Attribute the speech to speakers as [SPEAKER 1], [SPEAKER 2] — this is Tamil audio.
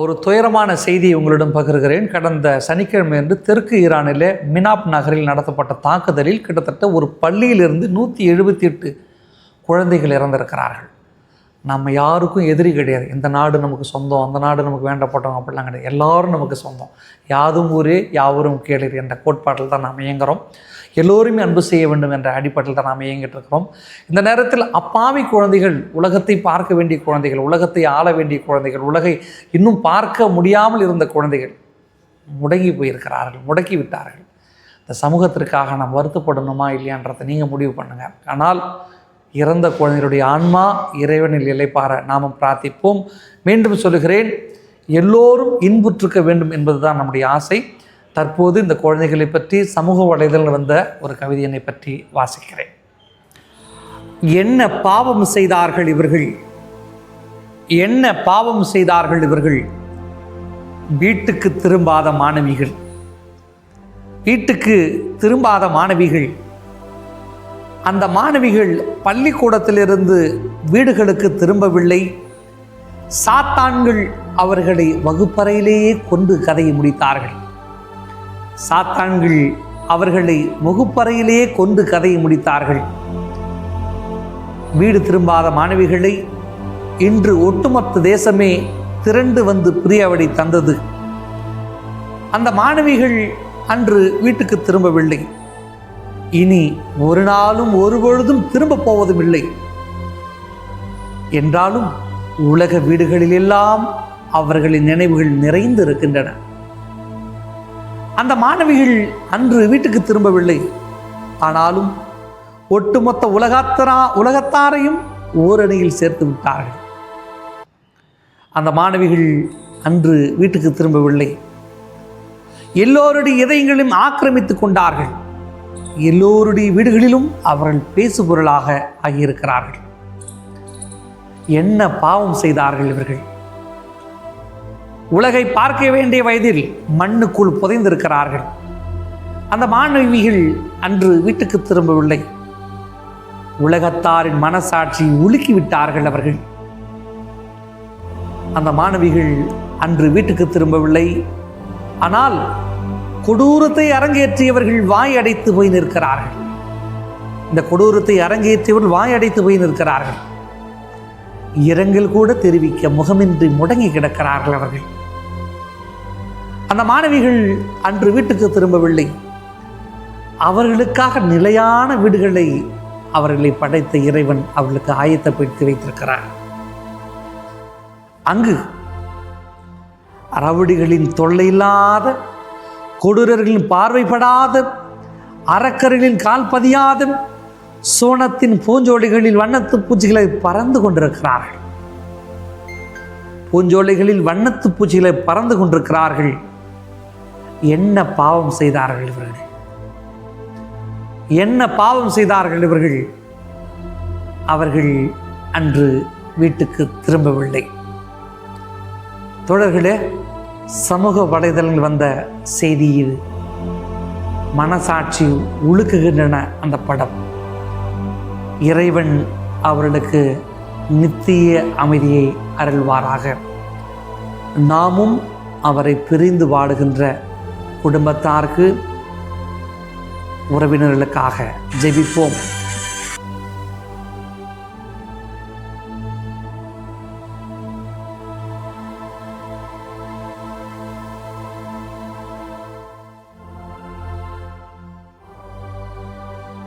[SPEAKER 1] ஒரு துயரமான செய்தியை உங்களிடம் பகிர்கிறேன். கடந்த சனிக்கிழமை அன்று தெற்கு ஈரானிலே மினாப் நகரில் நடத்தப்பட்ட தாக்குதலில் கிட்டத்தட்ட ஒரு பள்ளியிலிருந்து 178 குழந்தைகள் இறந்திருக்கிறார்கள். நம்ம யாருக்கும் எதிரி கிடையாது. இந்த நாடு நமக்கு சொந்தம், அந்த நாடு நமக்கு வேண்டப்பட்டவங்க அப்படிலாம் கிடையாது. எல்லோரும் நமக்கு சொந்தம். யாதும் ஊரே யாவரும் கேளீர் என்ற கோட்பாட்டில் தான் நாம் இயங்குகிறோம். எல்லோருமே அன்பு செய்ய வேண்டும் என்ற அடிப்படையில் தான் நாம் இயங்கிட்டு இருக்கிறோம். இந்த நேரத்தில் அப்பாவி குழந்தைகள், உலகத்தை பார்க்க வேண்டிய குழந்தைகள், உலகத்தை ஆள வேண்டிய குழந்தைகள், உலகை இன்னும் பார்க்க முடியாமல் இருந்த குழந்தைகள் முடங்கி போயிருக்கிறார்கள், முடக்கி விட்டார்கள். இந்த சமூகத்திற்காக நாம் வருத்தப்படணுமா இல்லையான்றதை நீங்கள் முடிவு பண்ணுங்கள். ஆனால் இறந்த குழந்தைகளுடைய ஆன்மா இறைவனில் இளைப்பார நாமும் பிரார்த்திப்போம். மீண்டும் சொல்லுகிறேன், எல்லோரும் இன்புற்றிருக்க வேண்டும் என்பதுதான் நம்முடைய ஆசை. தற்போது இந்த குழந்தைகளை பற்றி சமூக வலைதளத்தில் வந்த ஒரு கவிதையினை பற்றி வாசிக்கிறேன். என்ன பாவம் செய்தார்கள் இவர்கள், என்ன பாவம் செய்தார்கள் இவர்கள், வீட்டுக்கு திரும்பாத மாணவிகள், வீட்டுக்கு திரும்பாத மாணவிகள். அந்த மாணவிகள் பள்ளிக்கூடத்திலிருந்து வீடுகளுக்கு திரும்பவில்லை. சாத்தான்கள் அவர்களை வகுப்பறையிலேயே கொண்டு கதையை முடித்தார்கள். சாத்தான்கள் அவர்களை வகுப்பறையிலேயே கொண்டு கதையை முடித்தார்கள். வீடு திரும்பாத மாணவிகளை இன்று ஒட்டுமொத்த தேசமே திரண்டு வந்து பிரியாவிடை தந்தது. அந்த மாணவிகள் அன்று வீட்டுக்கு திரும்பவில்லை. இனி ஒரு நாளும் ஒரு பொழுதும் திரும்ப போவதும் இல்லை. என்றாலும் உலக வீடுகளிலெல்லாம் அவர்களின் நினைவுகள் நிறைந்து இருக்கின்றன. அந்த மாணவிகள் அன்று வீட்டுக்கு திரும்பவில்லை. ஆனாலும் ஒட்டுமொத்த உலகத்தாரையும் ஓரணியில் சேர்த்து விட்டார்கள். அந்த மாணவிகள் அன்று வீட்டுக்கு திரும்பவில்லை. எல்லோருடைய இதயங்களையும் ஆக்கிரமித்துக் கொண்டார்கள். எல்லோருடைய வீடுகளிலும் அவர்கள் பேசுபொருளாக ஆகியிருக்கிறார்கள். என்ன பாவம் செய்தார்கள் இவர்கள். உலகை பார்க்க வேண்டிய வயதில் மண்ணுக்குள் புதைந்திருக்கிறார்கள். அந்த மாணவிகள் அன்று வீட்டுக்கு திரும்பவில்லை. உலகத்தாரின் மனசாட்சி உலுக்கிவிட்டார்கள் அவர்கள். அந்த மாணவிகள் அன்று வீட்டுக்கு திரும்பவில்லை. ஆனால் கொடூரத்தை அரங்கேற்றியவர்கள் வாய் அடைத்து போய் நிற்கிறார்கள். இந்த கொடூரத்தை அரங்கேற்றியவர்கள் வாய் அடைத்து போய் நிற்கிறார்கள். இரங்கல் கூட தெரிவிக்க முகமின்றி முடங்கி கிடக்கிறார்கள் அவர்கள். அந்த மாணவிகள் அன்று வீட்டுக்கு திரும்பவில்லை. அவர்களுக்காக நிலையான வீடுகளை அவர்களை படைத்த இறைவன் அவர்களுக்கு ஆயத்தப்படுத்தி வைத்திருக்கிறார். அங்கு ரவுடிகளின் தொல்லையில்லாத, கொடூரர்களின் பார்வைப்படாத, அரக்கர்களின் கால் பதியாத, சோனத்தின் பூஞ்சோலைகளில் வண்ணத்து பூச்சிகளை பறந்து கொண்டிருக்கிறார்கள். பூஞ்சோலைகளில் வண்ணத்து பூச்சிகளை பறந்து கொண்டிருக்கிறார்கள். என்ன பாவம் செய்தார்கள் இவர்கள், என்ன பாவம் செய்தார்கள் இவர்கள். அவர்கள் அன்று வீட்டுக்கு திரும்பவில்லை. தொடர்களே, சமூக வலைதளங்கள் வந்த செய்தியில் மனசாட்சி உழுக்குகின்றன அந்த படம். இறைவன் அவர்களுக்கு நித்திய அமைதியை அருள்வாராக. நாமும் அவரை பிரிந்து வாடுகின்ற குடும்பத்தாருக்கு, உறவினர்களுக்காக ஜெபிப்போம்.